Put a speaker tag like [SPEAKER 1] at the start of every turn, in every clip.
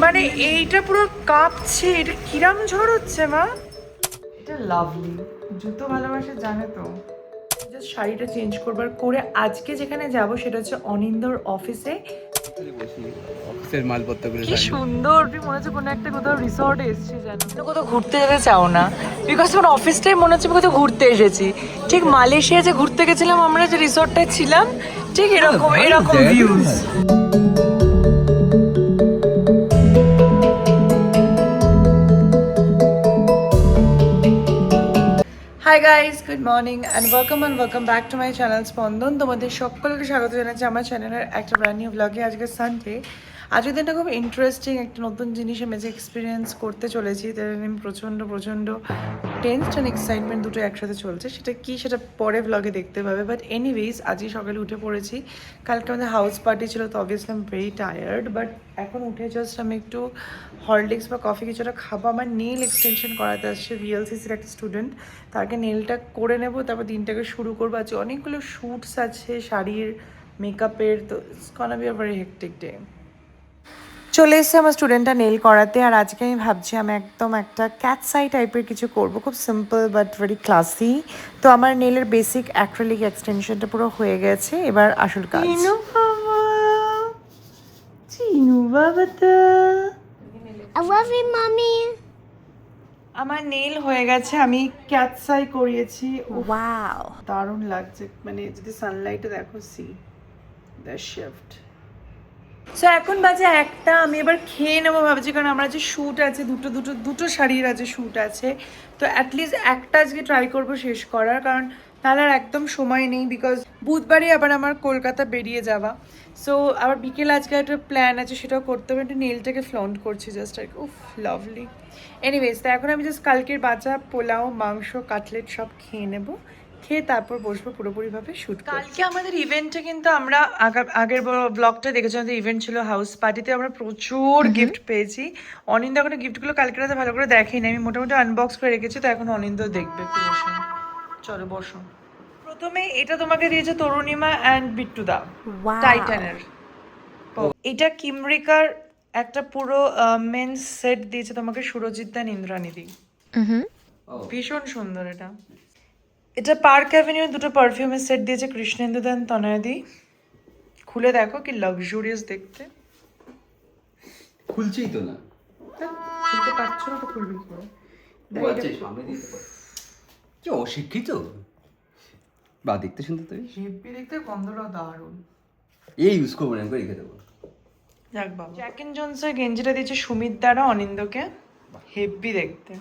[SPEAKER 1] মানে এইটা পুরো কাঁপছে, এটা কিরাম ঝড় হচ্ছে মা। এটা লাভলি, জুতো ভালোবাসে জানে তো। জাস্ট শাড়িটা চেঞ্জ করবার করে আজকে যেখানে যাব সেটা হচ্ছে অনিন্দর অফিসে।
[SPEAKER 2] অফিসের মালপত্রগুলো
[SPEAKER 1] কি সুন্দর, তুমি মনে হচ্ছে কোনো একটা কোথাও রিসর্টে এসেছি জানো। কোথাও ঘুরতে যেতে চাও না, বিকজ তোমার অফিসটাই মনে হচ্ছে কোথাও ঘুরতে এসেছি। ঠিক মালয়েশিয়া যে ঘুরতে গেছিলাম আমরা, যে রিসর্টটায় ছিলাম, ঠিক এরকম এরকম views. Hi guys, good morning and welcome back to my channel স্পন্দন। তোমাদের সকলকে স্বাগত জানাচ্ছি আমার চ্যানেলের একটা ব্র্যান্ড নিউ ব্লগে। আজকে সানডে, আজকের দিনটা খুব ইন্টারেস্টিং, একটা নতুন জিনিস আমি যে এক্সপিরিয়েন্স করতে চলেছি, তাই আমি প্রচণ্ড টেন্সড অ্যান্ড এক্সাইটমেন্ট দুটো একসাথে চলছে। সেটা কি সেটা পরে ব্লগে দেখতে পাবে। বাট এনিওয়েজ, আজই সকালে উঠে পড়েছি। কালকে আমাদের হাউস পার্টি ছিল, তো obviously I am very tired. But এখন উঠে জাস্ট আমি একটু হরলিক্স বা কফি কিছুটা খাবো। আমার নেল এক্সটেনশন করাতে আসছে ভিএলসিসির একটা স্টুডেন্ট, তাকে নেলটা করে নেবো, তারপর দিনটাকে শুরু করবো। আজকে অনেকগুলো শ্যুটস আছে শাড়ির, মেকআপের, তো it's গনা be a very hectic day. চলে এসেছে আমার স্টুডেন্টটা নেল করাতে, আর আজকে আমি ভাবছি আমি একদম একটা ক্যাটসাই টাইপের কিছু করব, খুব সিম্পল বাট ভেরি ক্লাসি। তো আমার নেলের বেসিক অ্যাক্রিলিক এক্সটেনশনটা পুরো হয়ে গেছে, এবার আসল কাজ। চিনু বাবা তো
[SPEAKER 3] I love you, mommy.
[SPEAKER 1] আমার নেল হয়ে গেছে, আমি ক্যাটসাই করিয়েছি।
[SPEAKER 3] Wow.
[SPEAKER 1] দারুণ লাগছে, মানে যদি সানলাইটে দেখো, সি দ্য শিফট। সো এখন বাজে একটা, আমি এবার খেয়ে নেবো ভাবছি, কারণ আমরা যে শ্যুট আছে দুটো শাড়ির আছে শ্যুট আছে, তো অ্যাটলিস্ট একটা আজকে ট্রাই করবো শেষ করার, কারণ তাহলে আর একদম সময় নেই। বিকজ বুধবারই আবার আমার কলকাতা বেরিয়ে যাওয়া। সো আবার বিকেল আজকে একটা প্ল্যান আছে, সেটাও করতে হবে। একটু নেলটাকে ফ্লন্ট করছি জাস্ট আর কি। উফ লাভলি। এনিওয়েজ, তো এখন আমি জাস্ট কালকের বাঁচা পোলাও, মাংস, কাটলেট সব খেয়ে নেবো, খেয়ে তারপর বসবো পুরোপুরিভাবে শ্যুট। কালকে আমাদের ইভেন্টে কিন্তু আমরা আগের ব্লগটা দেখেছি, আমাদের ইভেন্ট ছিল হাউস পার্টিতে, আমরা প্রচুর গিফট পেয়েছি। অনিন্দা এখন গিফটগুলো কালকে রাতে ভালো করে দেখেনি, আমি মোটামুটি আনবক্স করে রেখেছি, তো এখন অনিন্দ দেখবে। একটু বসো, চলো বসো। প্রথমে এটা তোমাকে দিয়েছে তরুণিমা অ্যান্ড বিট্টুদা,
[SPEAKER 3] Wow.
[SPEAKER 1] টাইটানের। এটা কিমরিকার একটা পুরো মেন্স সেট দিয়েছে তোমাকে সুরজিৎ দা, ইন্দ্রানিদি। ভীষণ সুন্দর এটা। এটা পার্ক অ্যাভিনিউ দুটো পারফিউমের সেট দিয়েছে কৃষ্ণেন্দু দান, তনয়াদি। খুলে দেখো কি লাক্সুরিয়াস দেখতে।
[SPEAKER 2] খুলছেই তো না।
[SPEAKER 1] খুলতে পারছো না তো খুলবি কি করে?
[SPEAKER 2] ও আচ্ছা, সামনে দিতে পার। কি অশিক্ষিত বা দেখতে শুনতে তো
[SPEAKER 1] হেভি দেখতে, গন্ধটাও দারুণ।
[SPEAKER 2] এই ইউজ করবো না, রেখে দেবো।
[SPEAKER 1] যাক বাবা। জ্যাক এন্ড জোনসের গেঞ্জিটা দিয়েছে সুমিত দ্বারা অনিন্দকে, হেভি দেখতে।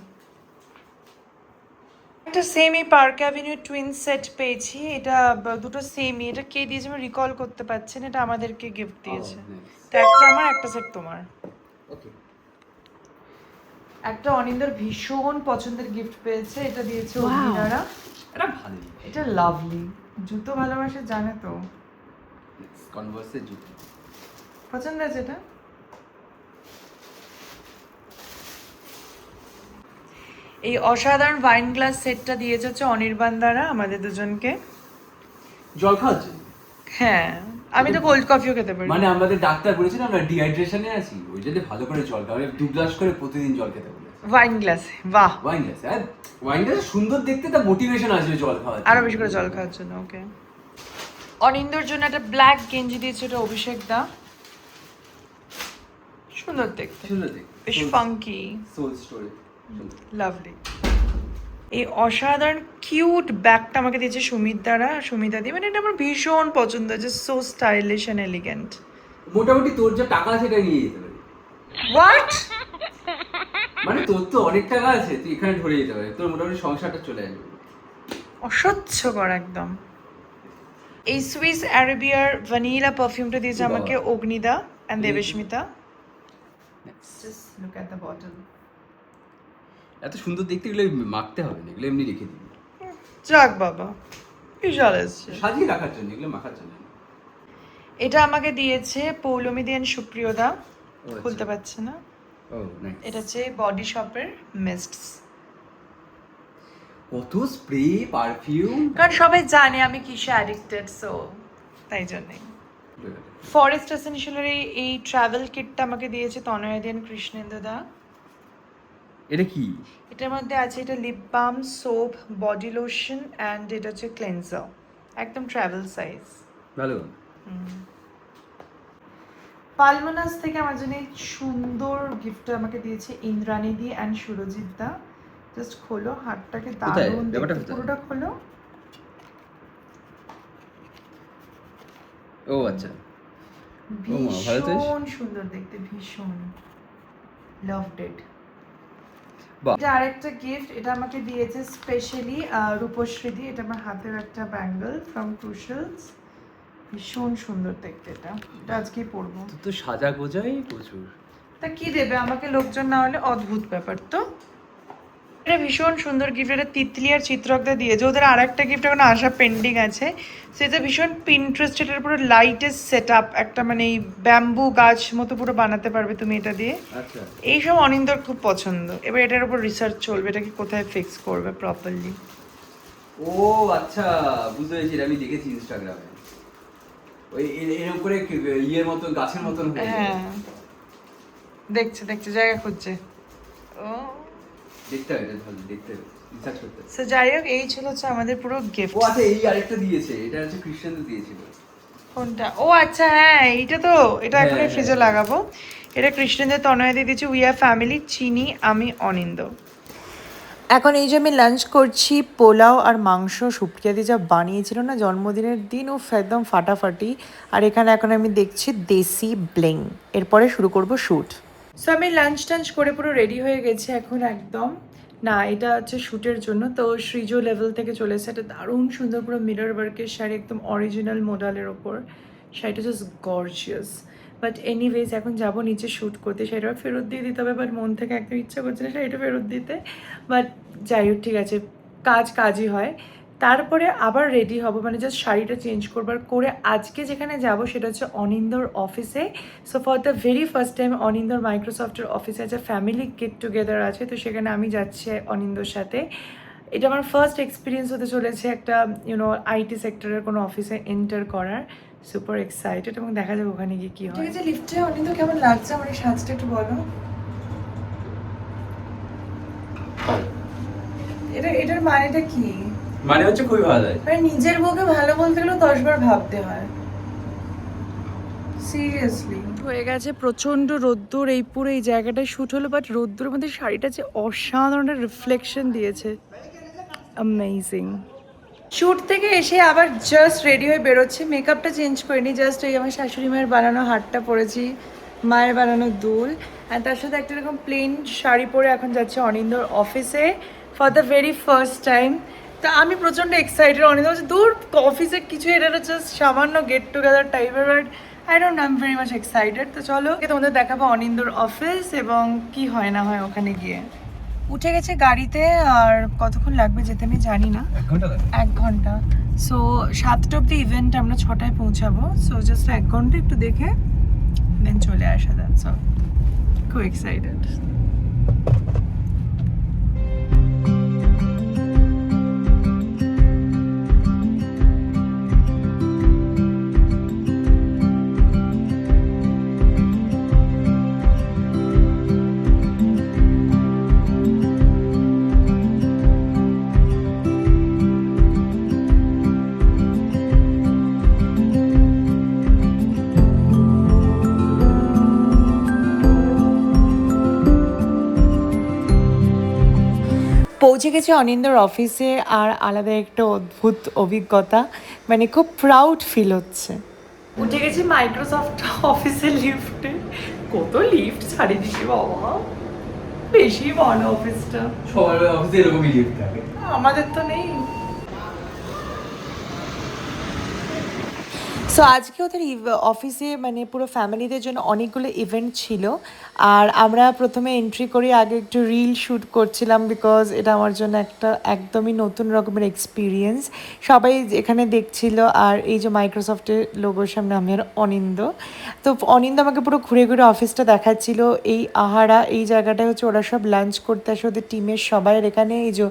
[SPEAKER 1] একটা সেমই পার্ক অ্যাভিনিউ টুইন সেট পেয়েছি, এটা দুটো সেমই। এটা কে দিয়েছে আমি রিকল করতে পারছি না, এটা আমাদেরকে গিফট দিয়েছে। তো একটা আমার, একটা সেট তোমার।
[SPEAKER 2] ওকে।
[SPEAKER 1] একটা অনিন্দর ভীষণ পছন্দের গিফট পেয়েছে, এটা দিয়েছে অগ্নিনারা।
[SPEAKER 2] এটা ভালো।
[SPEAKER 1] এটা লাভলি, জুতো ভালোবাসে জানে তো।
[SPEAKER 2] কনভার্সের জুতো
[SPEAKER 1] পছন্দ আছে এটা। এই অসাধারণ ওয়াইন গ্লাস সেটটা দিয়েছে হচ্ছে অনির্বাণ দ্বারা আমাদের দুজনকে।
[SPEAKER 2] জল খাওয়ার জন্য।
[SPEAKER 1] হ্যাঁ, আমি তো কোল্ড কফিও খেতে পারি।
[SPEAKER 2] মানে আমাদের ডাক্তার বলেছেন আমরা ডিহাইড্রেশনে আছি, ওই জন্য ভালো করে জল খাওয়া, 2 গ্লাস করে প্রতিদিন জল খেতে বলেছে।
[SPEAKER 1] ওয়াইন গ্লাসে, বাহ।
[SPEAKER 2] ওয়াইন গ্লাস, আর ওয়াইন গ্লাস সুন্দর দেখতে, তা মোটিভেশন আসবে জল খাওয়ার।
[SPEAKER 1] আরো বেশি করে জল খাওয়ার জন্য। ওকে। অনিন্দর জন্য একটা ব্ল্যাক গেঞ্জি দিয়েছে, এটা অভিষেক দা। সুন্দর দেখতে,
[SPEAKER 2] সুন্দর দেখতে,
[SPEAKER 1] বেশ ফাঙ্কি,
[SPEAKER 2] সোল স্টোরি,
[SPEAKER 1] লাভলি। এই অসাধারণ কিউট ব্যাগটা আমাকে দিয়েছে সুমিত দ্বারা, সুমিতা দি। মানে এটা আমার ভীষণ পছন্দ হয়েছে, সো স্টাইলিশ অ্যান্ড এলিগেন্ট।
[SPEAKER 2] মোটামুটি তোর যা টাকা আছে এটা নিয়ে যেতে পারি।
[SPEAKER 1] হোয়াট?
[SPEAKER 2] মানে তোর তো অনেক টাকা আছে, তুই এখানে ধরে যেতে পারি, তোর মোটামুটি সংসারটা চলে আসবে।
[SPEAKER 1] অস্বচ্ছকর একদম। এই সুইস অ্যারেবিয়ার ভ্যানিলা পারফিউমটা দিয়েছে আমাকে অগ্নিদা and দেবেশমিতা। Just look at the bottle.
[SPEAKER 2] এত সুন্দর দেখতে, এগুলো মাখতে হবে না, এগুলো এমনি রেখে দিবি।
[SPEAKER 1] যাক বাবা, বিশাল এসছে।
[SPEAKER 2] সাজিয়ে রাখার জন্য, এগুলো মাখার জন্য।
[SPEAKER 1] এটা আমাকে দিয়েছে পৌলমী দেন সুপ্রিয়দা, খুলতে পারছে না।
[SPEAKER 2] ও নাইস।
[SPEAKER 1] এটা হচ্ছে বডি শপের মিস্টস।
[SPEAKER 2] কত স্প্রে, পারফিউম।
[SPEAKER 1] কারণ সবাই জানে আমি কিসে অ্যাডিক্টেড, সো তাই জন্যই। ফরেস্ট এসেনশিয়ালের এই ট্রাভেল কিটটা আমাকে দিয়েছে তনয়াদি এন্ড কৃষ্ণেন্দু দা।
[SPEAKER 2] এটা কি?
[SPEAKER 1] এটার মধ্যে আছে এটা lip balm, soap, body lotion and এটা হচ্ছে ক্লেন্সার, একদম ট্রাভেল সাইজ।
[SPEAKER 2] ভালো।
[SPEAKER 1] পালমানাস থেকে আমার জন্য এই সুন্দর গিফটটা আমাকে দিয়েছে ইন্দ্রানিদি অ্যান্ড সুরজিৎ দা। জাস্ট খোলো, হাতটাকে দারুণ
[SPEAKER 2] ব্যাপারটা
[SPEAKER 1] দেখতে,
[SPEAKER 2] কোথায়?
[SPEAKER 1] পুরোটা খোলো।
[SPEAKER 2] ও আচ্ছা। ও মা, ভালো তো?
[SPEAKER 1] ভীষণ সুন্দর দেখতে, ভীষণ লাভড ইট।
[SPEAKER 2] বাহ।
[SPEAKER 1] এটা আরেকটা গিফট, এটা আমাকে দিয়েছে স্পেশালি রূপশ্রীদি। এটা আমার হাতের একটা ব্যাঙ্গল ফ্রম ক্রুশালস, ভীষণ সুন্দর দেখতে। এটা আজকেই পরবো।
[SPEAKER 2] তো সাজা গোজাই প্রচুর।
[SPEAKER 1] তা কি দেবে আমাকে লোকজন না হলে? অদ্ভুত ব্যাপার তো। এটা ভীষণ সুন্দর গিফট, এটা তিতলি আর চিত্রকদা দিয়েছে। ওদের আর একটা গিফট এখন আসা পেন্ডিং আছে, সেটা ভীষণ পিন্টারেস্ট। এটার পুরো লাইটেস্ট সেট আপ, একটা মানে এই ব্যাম্বু গাছ মতো পুরো বানাতে পারবে তুমি এটা দিয়ে।
[SPEAKER 2] আচ্ছা।
[SPEAKER 1] এইসব অনিন্দর খুব পছন্দ। এবার এটার উপর রিসার্চ চলবে, এটাকে কোথায় ফিক্স করবে প্রপারলি।
[SPEAKER 2] ও আচ্ছা, বুঝতে পেরেছি, এটা আমি দেখেছি ইনস্টাগ্রামে। ওই এরকম করে ইয়ের মতো গাছের মতন হয়ে যায়।
[SPEAKER 1] হ্যাঁ, দেখছে জায়গা খুঁজছে। ও
[SPEAKER 2] দেখতে হবে, এটা ভালো দেখতে হবে, রিসার্চ করতে হবে।
[SPEAKER 1] সো যাই হোক, এই ছিল হচ্ছে আমাদের পুরো গিফট।
[SPEAKER 2] ও আচ্ছা, এই আরেকটা দিয়েছে, এটা হচ্ছে কৃষ্ণেন্দু দিয়েছিল।
[SPEAKER 1] কোনটা? ও আচ্ছা, হ্যাঁ এইটা তো, এটা এখন
[SPEAKER 2] হ্যাঁ,
[SPEAKER 1] ফ্রিজে
[SPEAKER 2] হ্যাঁ।
[SPEAKER 1] লাগাবো। এটা কৃষ্ণেন্দ্র তনয় দিয়ে দিয়েছে, উই আর ফ্যামিলি, চিনি, আমি, অনিন্দ। এখন এই যে আমি লাঞ্চ করছি, পোলাও আর মাংস সুপ্রিয়া দি যা বানিয়েছিল না জন্মদিনের দিন, ও একদম ফাটাফাটি। আর এখানে এখন আমি দেখছি দেশি ব্লিং। এরপরে শুরু করব শ্যুট। সো আমি লাঞ্চ টাঞ্চ করে পুরো রেডি হয়ে গেছি এখন একদম। না, এটা হচ্ছে শ্যুটের জন্য। তো সৃজো লেভেল থেকে চলে এসেছে একটা দারুণ সুন্দর পুরো মিরর ওয়ার্কের শাড়ি, একদম অরিজিনাল মডেলের ওপর। শাড়িটা জাস্ট গর্জিয়াস। বাট এনিওয়েজ এখন যাবো নিচে শ্যুট করতে, শাড়িটা ফেরত দিয়ে দিতে হবে। বাট মন থেকে একদম ইচ্ছা করছে না শাড়িটা ফেরত দিতে। বাট যাই হোক, ঠিক আছে, কাজই হয়। তারপরে আবার রেডি হব, মানে জাস্ট শাড়িটা চেঞ্জ করবার করে আজকে যেখানে যাব সেটা হচ্ছে অনিন্দর অফিসে। So for the very first time অনিন্দর মাইক্রোসফটের অফিসে আছে ফ্যামিলি গেট টুগেদার আছে, তো সেখানে আমি যাচ্ছি অনিন্দর সাথে। এটা আমার ফার্স্ট এক্সপিরিয়েন্স হতে চলেছে একটা আইটি সেক্টরের কোনো অফিসে এন্টার করার। সুপার এক্সাইটেড, এবং দেখা যাবে ওখানে গিয়ে কী হয়। ঠিক আছে, লিফটে অনিন্দ কেমন লাগছে আমার এই সাজটা একটু বলো। এটার মানেটা কি?
[SPEAKER 2] মানে হচ্ছে খুবই ভালো লাগে।
[SPEAKER 1] মানে নিজের বউকে ভালো বলতে গেলেও 10 বার ভাবতে হয়, সিরিয়াসলি। হয়ে গেছে প্রচণ্ড রোদ্দুর, এই পুরো এই জায়গাটায় শ্যুট হলো। বাট রোদ্দুরের মধ্যে শাড়িটা যে অসাধারণ রিফ্লেকশন দিয়েছে, অ্যামেজিং। শ্যুট থেকে এসে আবার জাস্ট রেডি হয়ে বেরোচ্ছি, মেকআপটা চেঞ্জ করিনি, জাস্ট এই আমার শাশুড়ি মায়ের বানানো হারটা পরেছি, মায়ের বানানো দুল, আর তার সাথে একটা এরকম প্লেন শাড়ি পরে এখন যাচ্ছে অনিন্দর অফিসে for the very first time. তো আমি প্রচণ্ড এক্সাইটেড। অনিন্দ বলছে দূর অফিসে কিছু, এটা জাস্ট সামান্য গেট টুগেদার টাইপের, but I don't know, I am very much excited. তো চলো তোমাদের দেখাবো অনিন্দর অফিস এবং কি হয় না হয় ওখানে গিয়ে। উঠে গেছে গাড়িতে, আর কতক্ষণ লাগবে যেতে আমি জানি না, 1 ঘন্টা। সো 7টা অব্দি ইভেন্ট, আমরা 6টায় পৌঁছাবো। সো জাস্ট 1 ঘন্টা একটু দেখে দেন চলে আসা যাচ্ছে। খুব এক্সাইটেড। পৌঁছে গেছে অনিন্দর অফিসে, আর আলাদা একটা অদ্ভুত অভিজ্ঞতা, মানে খুব প্রাউড ফিল হচ্ছে। উঠে গেছি মাইক্রোসফট অফিসের লিফটে। কত লিফট ছাড়িয়ে দিচ্ছি বাবা, বেশি বড় অফিসটা।
[SPEAKER 2] সবার অফিসে এরকমই লিফট থাকে,
[SPEAKER 1] আমাদের তো নেই। সো আজকে ওদের অফিসে মানে পুরো ফ্যামিলিদের জন্য অনেকগুলো ইভেন্ট ছিল, আর আমরা প্রথমে এন্ট্রি করি, আগে একটু রিল শ্যুট করছিলাম বিকজ এটা আমার জন্য একটা একদমই নতুন রকমের এক্সপিরিয়েন্স। সবাই এখানে দেখছিল, আর এই যে মাইক্রোসফটের লোগোর সামনে আমি আর অনিন্দ। তো অনিন্দ আমাকে পুরো ঘুরে ঘুরে অফিসটা দেখাচ্ছিল। এই আহারা, এই জায়গাটায় হচ্ছে ওরা সব লাঞ্চ করতে আসে, ওদের টিমের সবাই। এখানে এই যে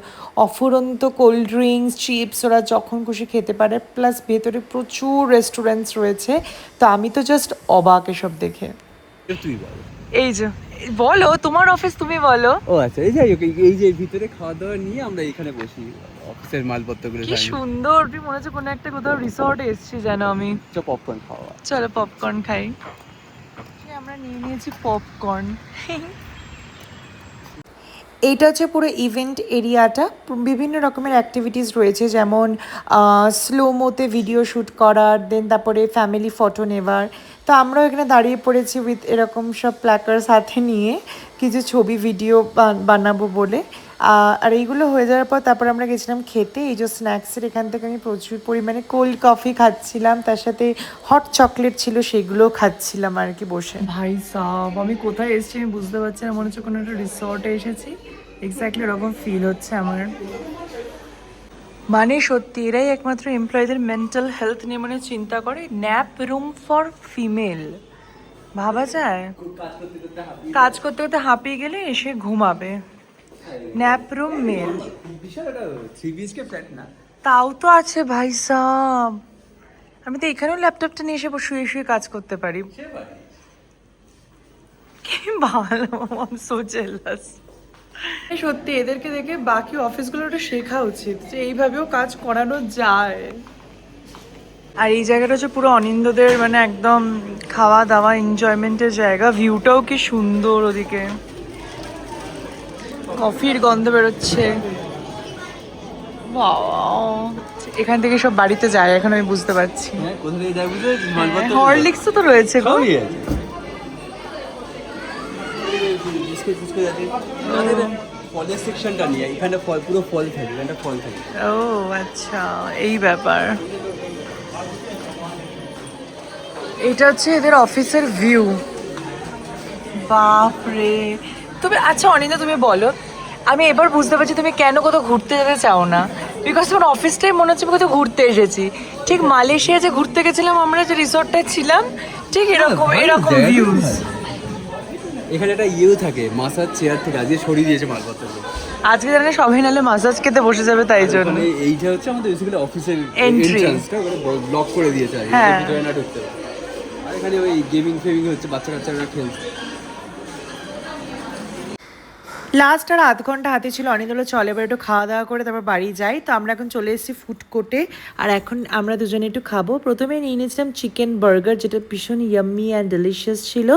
[SPEAKER 1] অফুরন্ত কোল্ড ড্রিঙ্কস, চিপস ওরা যখন খুশি খেতে পারে, প্লাস ভেতরে প্রচুর রেস্টুরেন্ট রেস্টুরেন্টস রয়েছে। তো আমি তো জাস্ট অবাক এসব দেখে।
[SPEAKER 2] তুই বল।
[SPEAKER 1] এই যে বলো, তোমার অফিস তুমি বলো।
[SPEAKER 2] ও আচ্ছা, এই যাই হোক, এই যে ভিতরে খাওয়া দাওয়া নিয়ে আমরা এখানে বসি, অফিসের মালপত্রগুলো
[SPEAKER 1] কি সুন্দর, তুমি মনে হচ্ছে কোনো একটা কোথাও রিসর্টে এসেছি যেন আমি।
[SPEAKER 2] পপকর্ন খাওয়া।
[SPEAKER 1] চলো পপকর্ন খাই। আমরা নিয়ে নিয়েছি পপকর্ন। এইটা হচ্ছে পুরো ইভেন্ট এরিয়াটা, বিভিন্ন রকমের অ্যাক্টিভিটিস রয়েছে, যেমন স্লোমোতে ভিডিও শ্যুট করার, দেন তারপরে ফ্যামিলি ফটো নেওয়ার। তো আমরাও এখানে দাঁড়িয়ে পড়েছি উইথ এরকম সব প্ল্যাকার্স হাতে নিয়ে কিছু ছবি ভিডিও বানাবো বলে। আর এইগুলো হয়ে যাওয়ার পর তারপর আমরা গেছিলাম খেতে। এই যে স্ন্যাক্সের এখান থেকে আমি প্রচুর পরিমাণে কোল্ড কফি খাচ্ছিলাম, তার সাথে হট চকলেট ছিল, সেগুলোও খাচ্ছিলাম আর কি বসে। ভাই সাব, আমি কোথায় এসেছি আমি বুঝতে পারছি না, মনে হচ্ছে কোনো একটা রিসর্টে এসেছি। এক্স্যাক্টলি এরকম ফিল হচ্ছে আমার। মানে সত্যি এরাই একমাত্র এমপ্লয়ীদের মেন্টাল হেলথ নিয়ে মানে চিন্তা করে। ন্যাপ রুম ফর ফিমেল, ভাবা যায়? কাজ করতে করতে হাঁপিয়ে গেলে এসে ঘুমাবে। ন্যাপ রুম মেল,
[SPEAKER 2] বিশাল একটা 3 BHK ফ্ল্যাট না?
[SPEAKER 1] তাও তো আছে ভাই সাব। আমি তো এখানেও ল্যাপটপটা নিয়ে এসে শুয়ে শুয়ে কাজ করতে পারি। কি ভালো, আই সো জেলাস। সত্যি এদেরকে দেখে বাকি অফিসগুলোর শেখা উচিত যে এইভাবেও কাজ করানো যায়। আর এই জায়গাটা হচ্ছে পুরো অনিন্দদের মানে একদম খাওয়া দাওয়া এনজয়মেন্টের জায়গা। ভিউটাও কি সুন্দর, ওদিকে কফির গন্ধ বেরোচ্ছে। এখান থেকে সব বাড়িতে যায় এখন আমি বুঝতে পারছি।
[SPEAKER 2] কোথা থেকে যাই বুঝতে মালপত্র
[SPEAKER 1] হরলিক্সও তো রয়েছে গো।
[SPEAKER 2] সবই আছে। বিস্কুট ফিস্কুট আছে। ফলের সেকশনটা নিয়ে এখানে পুরো ফল থাকে, এখানটা ফল থাকে।
[SPEAKER 1] ও আচ্ছা, এই ব্যাপার। এটা হচ্ছে এদের অফিসের ভিউ। বাপরে। তুমি আচ্ছা অনিন্দা তুমি বলো, আমি এবার বুঝতে পারছি তুমি কেন কোথাও ঘুরতে যেতে চাও না। বিকজ তোমার অফিসটাই মনে হচ্ছে কোথাও ঘুরতে এসেছি। ঠিক মালয়েশিয়া যে ঘুরতে গেছিলাম আমরা, যে রিসর্টটায় ছিলাম, ঠিক এরকম এরকম ভিউজ।
[SPEAKER 2] এখানে একটা ইয়েও থাকে, মাসাজ চেয়ার থেকে আজকে সরিয়ে দিয়েছে মালপত্রগুলো।
[SPEAKER 1] আজকে জানি সবাই নাহলে মাসাজ খেতে বসে যাবে, তাই জন্য।
[SPEAKER 2] এইটা হচ্ছে আমাদের বেসিক্যালি অফিসের
[SPEAKER 1] Entry।
[SPEAKER 2] এন্ট্রান্সটা, ওখানে ব্লক করে দিয়েছে আর
[SPEAKER 1] হ্যাঁ।
[SPEAKER 2] ভিতরে না ঢুকতে পারে। আর এখানে ওই গেমিং ফেমিং হচ্ছে, বাচ্চা কাচ্চারা খেলছে।
[SPEAKER 1] লাস্ট আর আধ ঘন্টা হাতে ছিল, অনিন্দলা চলে এবার একটু খাওয়া দাওয়া করে তারপর বাড়ি যাই। তো আমরা এখন চলে এসেছি ফুড কোর্টে, আর এখন আমরা দুজনে একটু খাবো। প্রথমে নিয়ে নিয়েছিলাম চিকেন বার্গার, যেটা ভীষণ ইয়াম্মি অ্যান্ড ডেলিশিয়াস ছিল।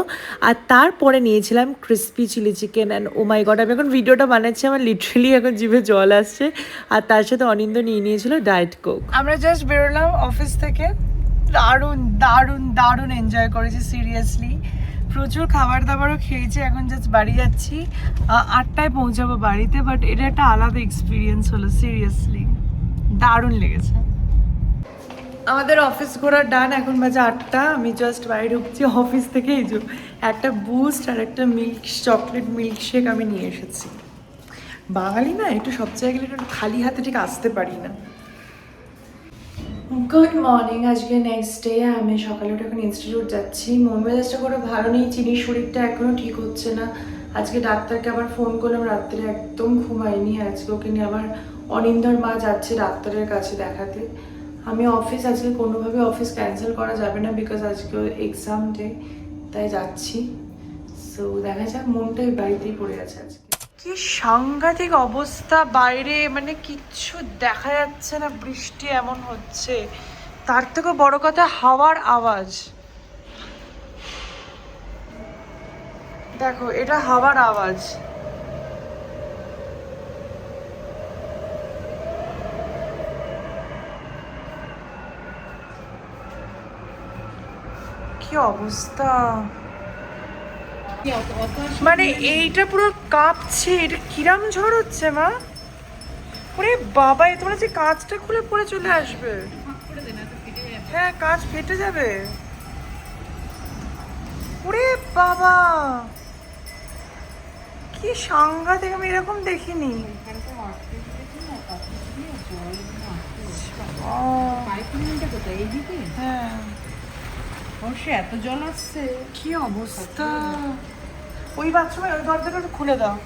[SPEAKER 1] আর তারপরে নিয়েছিলাম crispy chilli chicken, and oh my god, আমি এখন ভিডিওটা বানাচ্ছি, আমার লিটারালি এখন জিভে জল আসছে। আর তার সাথে অনিন্দ নিয়ে নিয়েছিল ডায়েট কোক। আমরা জাস্ট বেরোলাম অফিস থেকে, দারুণ দারুণ দারুণ এনজয় করেছি সিরিয়াসলি। প্রচুর খাবার দাবারও খেয়েছি, এখন জাস্ট বাড়ি যাচ্ছি। 8টায় পৌঁছাবো বাড়িতে, বাট এটা একটা আলাদা এক্সপিরিয়েন্স হলো সিরিয়াসলি, দারুণ লেগেছে। আমাদের অফিস ঘোরা ডান, এখন বাজে 8টা। আমি জাস্ট বাড়ি ঢুকছি অফিস থেকে। এই যে একটা বুস্ট আর একটা চকলেট মিল্কশেক আমি নিয়ে এসেছি। বাঙালি না, একটু সব জায়গায় একটু খালি হাতে ঠিক আসতে পারি না। গুড মর্নিং, আজকে নেক্সট ডে। আমি সকালে উঠে এখন ইনস্টিটিউট যাচ্ছি। মন মেজাজটা করে ভালো নেই, চিনির শরীরটা এখনও ঠিক হচ্ছে না। আজকে ডাক্তারকে আবার ফোন করলাম, রাত্রে একদম ঘুমাইনি। আজকে ওকে নিয়ে আবার অনিন্দর মা যাচ্ছে ডাক্তারের কাছে দেখাতে। আমি অফিস আজকে কোনোভাবে অফিস ক্যান্সেল করা যাবে না, বিকজ আজকে এক্সাম ডে, তাই যাচ্ছি। সো দেখা যাক, মনটাই বাড়িতেই পড়ে আছে আজকে। কি সাংঘাতিক অবস্থা বাইরে, মানে কিচ্ছু দেখা যাচ্ছে না, বৃষ্টি এমন হচ্ছে। তার থেকে বড় কথা হাওয়ার আওয়াজ দেখো, এটা হাওয়ার আওয়াজ। কি অবস্থা, মানে এইটা পুরো কাঁপছে। এটা কিরাম ঝড় হচ্ছে মা? ওরে বাবা, এ তোমরা যে কাঁচটা খুলে পড়ে চলে আসবে। হ্যাঁ, কাঁচ ফেটে যাবে। ওরে বাবা, কি সাংঘাতিক, আমি এরকম দেখিনি। হ্যাঁ,
[SPEAKER 4] এত জল আসছে,
[SPEAKER 1] কি অবস্থা। ওই বাথরুমে ওই দরজাটা খুলে দাও।